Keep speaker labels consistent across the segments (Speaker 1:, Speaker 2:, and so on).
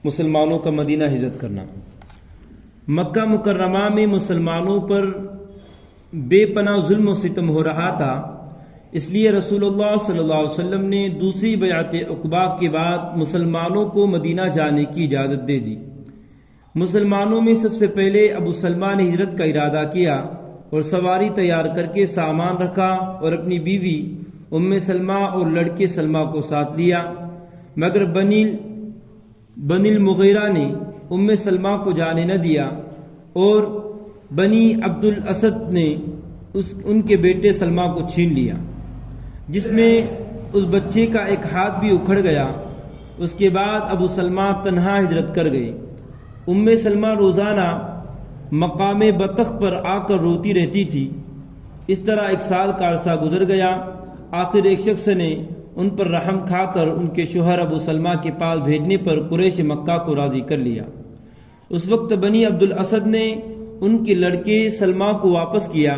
Speaker 1: مسلمانوں کا مدینہ ہجرت کرنا۔ مکہ مکرمہ میں مسلمانوں پر بے پناہ ظلم و ستم ہو رہا تھا، اس لیے رسول اللہ صلی اللہ علیہ وسلم نے دوسری بیعت عقبہ کے بعد مسلمانوں کو مدینہ جانے کی اجازت دے دی۔ مسلمانوں میں سب سے پہلے ابو سلمہ نے ہجرت کا ارادہ کیا اور سواری تیار کر کے سامان رکھا اور اپنی بیوی ام سلمہ اور لڑکے سلمہ کو ساتھ لیا، مگر بنی المغیرہ نے ام سلمہ کو جانے نہ دیا اور بنی عبد الاسد نے ان کے بیٹے سلمہ کو چھین لیا، جس میں اس بچے کا ایک ہاتھ بھی اکھڑ گیا۔ اس کے بعد ابو سلمہ تنہا ہجرت کر گئے۔ ام سلمہ روزانہ مقام بطخ پر آ کر روتی رہتی تھی۔ اس طرح 1 سال کا عرصہ گزر گیا۔ آخر ایک شخص نے ان پر رحم کھا کر ان کے شوہر ابو سلمہ کے پاس بھیجنے پر قریش مکہ کو راضی کر لیا۔ اس وقت بنی عبد الاسد نے ان کے لڑکے سلمہ کو واپس کیا،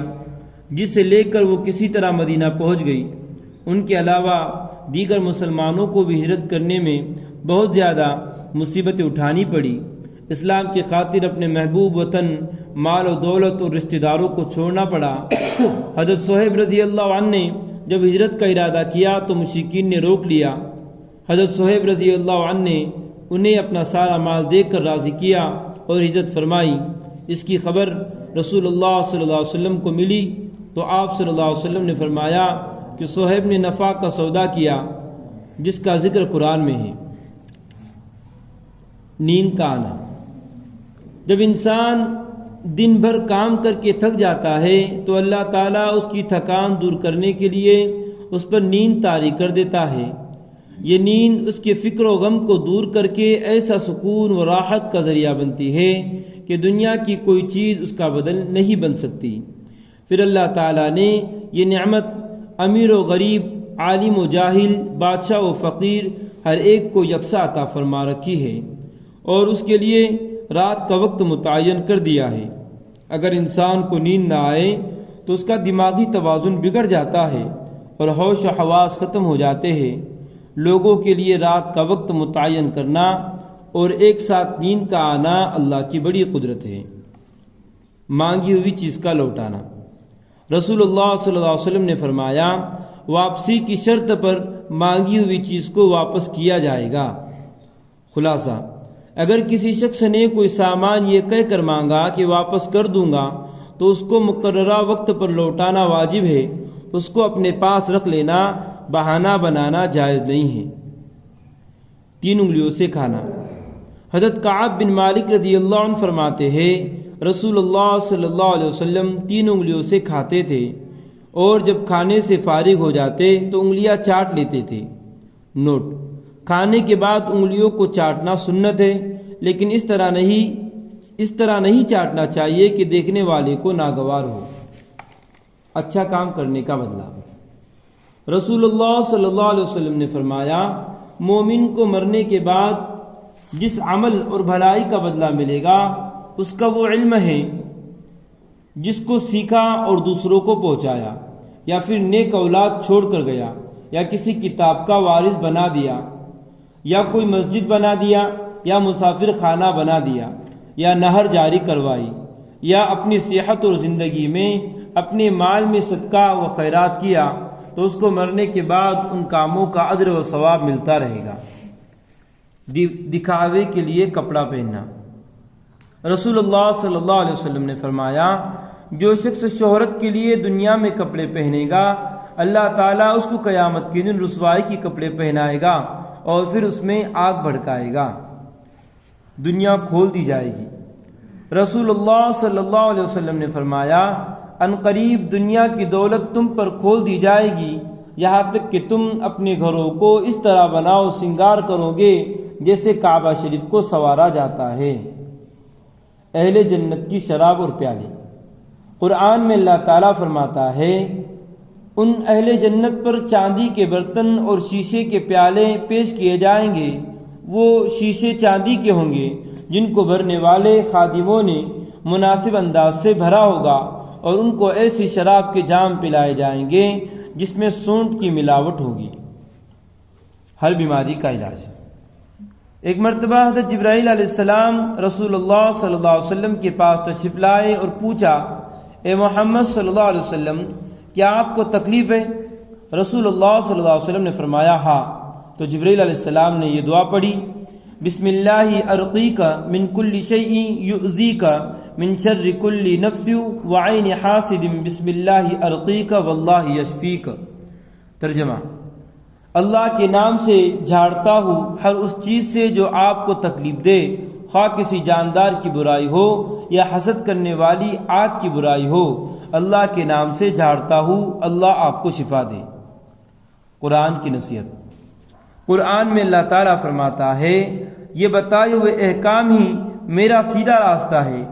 Speaker 1: جسے لے کر وہ کسی طرح مدینہ پہنچ گئی۔ ان کے علاوہ دیگر مسلمانوں کو بھی ہجرت کرنے میں بہت زیادہ مصیبتیں اٹھانی پڑی۔ اسلام کی خاطر اپنے محبوب وطن، مال و دولت اور رشتہ داروں کو چھوڑنا پڑا۔ حضرت صہیب رضی اللہ عنہ نے جب ہجرت کا ارادہ کیا تو مشرکین نے روک لیا۔ حضرت صہیب رضی اللہ عنہ نے انہیں اپنا سارا مال دے کر راضی کیا اور ہجرت فرمائی۔ اس کی خبر رسول اللہ صلی اللہ علیہ وسلم کو ملی تو آپ صلی اللہ علیہ وسلم نے فرمایا کہ صہیب نے نفع کا سودا کیا، جس کا ذکر قرآن میں ہے۔ نیند کا آنا۔ جب انسان دن بھر کام کر کے تھک جاتا ہے تو اللہ تعالیٰ اس کی تھکان دور کرنے کے لیے اس پر نیند طاری کر دیتا ہے۔ یہ نیند اس کے فکر و غم کو دور کر کے ایسا سکون و راحت کا ذریعہ بنتی ہے کہ دنیا کی کوئی چیز اس کا بدل نہیں بن سکتی۔ پھر اللہ تعالیٰ نے یہ نعمت امیر و غریب، عالم و جاہل، بادشاہ و فقیر ہر ایک کو یکساں عطا فرما رکھی ہے اور اس کے لیے رات کا وقت متعین کر دیا ہے۔ اگر انسان کو نیند نہ آئے تو اس کا دماغی توازن بگڑ جاتا ہے اور ہوش و حواس ختم ہو جاتے ہیں۔ لوگوں کے لیے رات کا وقت متعین کرنا اور ایک ساتھ نیند کا آنا اللہ کی بڑی قدرت ہے۔ مانگی ہوئی چیز کا لوٹانا۔ رسول اللہ صلی اللہ علیہ وسلم نے فرمایا، واپسی کی شرط پر مانگی ہوئی چیز کو واپس کیا جائے گا۔ خلاصہ، اگر کسی شخص نے کوئی سامان یہ کہہ کر مانگا کہ واپس کر دوں گا تو اس کو مقررہ وقت پر لوٹانا واجب ہے، اس کو اپنے پاس رکھ لینا بہانہ بنانا جائز نہیں ہے۔ 3 انگلیوں سے کھانا۔ حضرت کعب بن مالک رضی اللہ عنہ فرماتے ہیں، رسول اللہ صلی اللہ علیہ وسلم 3 انگلیوں سے کھاتے تھے اور جب کھانے سے فارغ ہو جاتے تو انگلیاں چاٹ لیتے تھے۔ نوٹ: کھانے کے بعد انگلیوں کو چاٹنا سنت ہے، لیکن اس طرح نہیں چاٹنا چاہیے کہ دیکھنے والے کو ناگوار ہو۔ اچھا کام کرنے کا بدلہ۔ رسول اللہ صلی اللہ علیہ وسلم نے فرمایا، مومن کو مرنے کے بعد جس عمل اور بھلائی کا بدلہ ملے گا اس کا وہ علم ہے جس کو سیکھا اور دوسروں کو پہنچایا، یا پھر نیک اولاد چھوڑ کر گیا، یا کسی کتاب کا وارث بنا دیا، یا کوئی مسجد بنا دیا، یا مسافر خانہ بنا دیا، یا نہر جاری کروائی، یا اپنی صحت اور زندگی میں اپنے مال میں صدقہ و خیرات کیا تو اس کو مرنے کے بعد ان کاموں کا اجر و ثواب ملتا رہے گا۔ دکھاوے کے لیے کپڑا پہننا۔ رسول اللہ صلی اللہ علیہ وسلم نے فرمایا، جو شخص شہرت کے لیے دنیا میں کپڑے پہنے گا، اللہ تعالیٰ اس کو قیامت کے دن رسوائی کے کپڑے پہنائے گا اور پھر اس میں آگ بھڑکائے گا۔ دنیا کھول دی جائے گی۔ رسول اللہ صلی اللہ علیہ وسلم نے فرمایا، ان قریب دنیا کی دولت تم پر کھول دی جائے گی، یہاں تک کہ تم اپنے گھروں کو اس طرح بناؤ سنگار کرو گے جیسے کعبہ شریف کو سنوارا جاتا ہے۔ اہل جنت کی شراب اور پیالے۔ قرآن میں اللہ تعالیٰ فرماتا ہے، ان اہل جنت پر چاندی کے برتن اور شیشے کے پیالے پیش کیے جائیں گے۔ وہ شیشے چاندی کے ہوں گے جن کو بھرنے والے خادموں نے مناسب انداز سے بھرا ہوگا، اور ان کو ایسی شراب کے جام پلائے جائیں گے جس میں سونٹ کی ملاوٹ ہوگی۔ ہر بیماری کا علاج۔ ایک مرتبہ حضرت جبرائیل علیہ السلام رسول اللہ صلی اللہ علیہ وسلم کے پاس تشریف لائے اور پوچھا، اے محمد صلی اللہ علیہ وسلم، کیا آپ کو تکلیف ہے؟ رسول اللہ صلی اللہ علیہ وسلم نے فرمایا ہاں۔ تو جبرائیل علیہ السلام نے یہ دعا پڑھی، بسم اللہ ارقیک من کل شیء یؤذیک من شر کل نفس وعین حاسد بسم اللہ ارقیک واللہ یشفیک۔ ترجمہ: اللہ کے نام سے جھاڑتا ہوں ہر اس چیز سے جو آپ کو تکلیف دے، خواہ کسی جاندار کی برائی ہو یا حسد کرنے والی آگ کی برائی ہو، اللہ کے نام سے جھاڑتا ہوں، اللہ آپ کو شفا دے۔ قرآن کی نصیحت۔ قرآن میں اللہ تعالیٰ فرماتا ہے، یہ بتائے ہوئے احکام ہی میرا سیدھا راستہ ہے